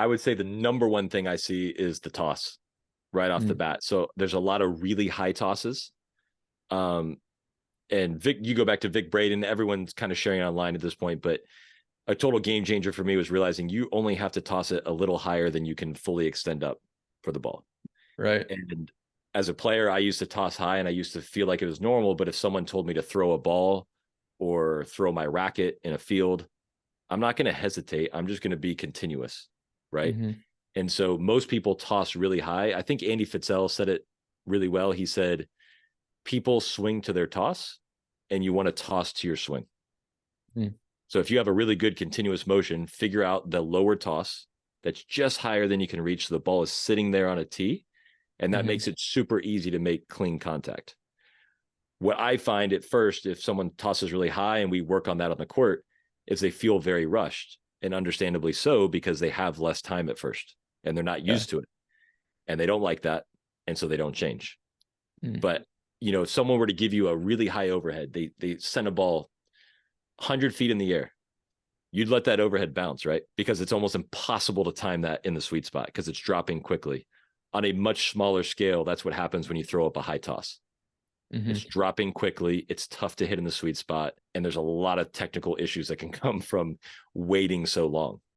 I would say the number one thing I see is the toss right off the bat. So there's a lot of really high tosses. And Vic, you go back to Vic Braden, everyone's kind of sharing online at this point, but a total game changer for me was realizing you only have to toss it a little higher than you can fully extend up for the ball. Right. And as a player, I used to toss high and I used to feel like it was normal. But if someone told me to throw a ball or throw my racket in a field, I'm not going to hesitate. I'm just going to be continuous. Right. And so most people toss really high. I think Andy Fitzell said it really well. He said, people swing to their toss and you want to toss to your swing. So if you have a really good continuous motion, figure out the lower toss that's just higher than you can reach. So the ball is sitting there on a tee, and that makes it super easy to make clean contact. What I find at first, if someone tosses really high and we work on that on the court, is they feel very rushed, and understandably so, because they have less time at first and they're not used to it and they don't like that. And so they don't change. But, you know, if someone were to give you a really high overhead, they send a ball 100 feet in the air, you'd let that overhead bounce, right? Because it's almost impossible to time that in the sweet spot because it's dropping quickly. On a much smaller scale, that's what happens when you throw up a high toss. It's dropping quickly. It's tough to hit in the sweet spot. And there's a lot of technical issues that can come from waiting so long.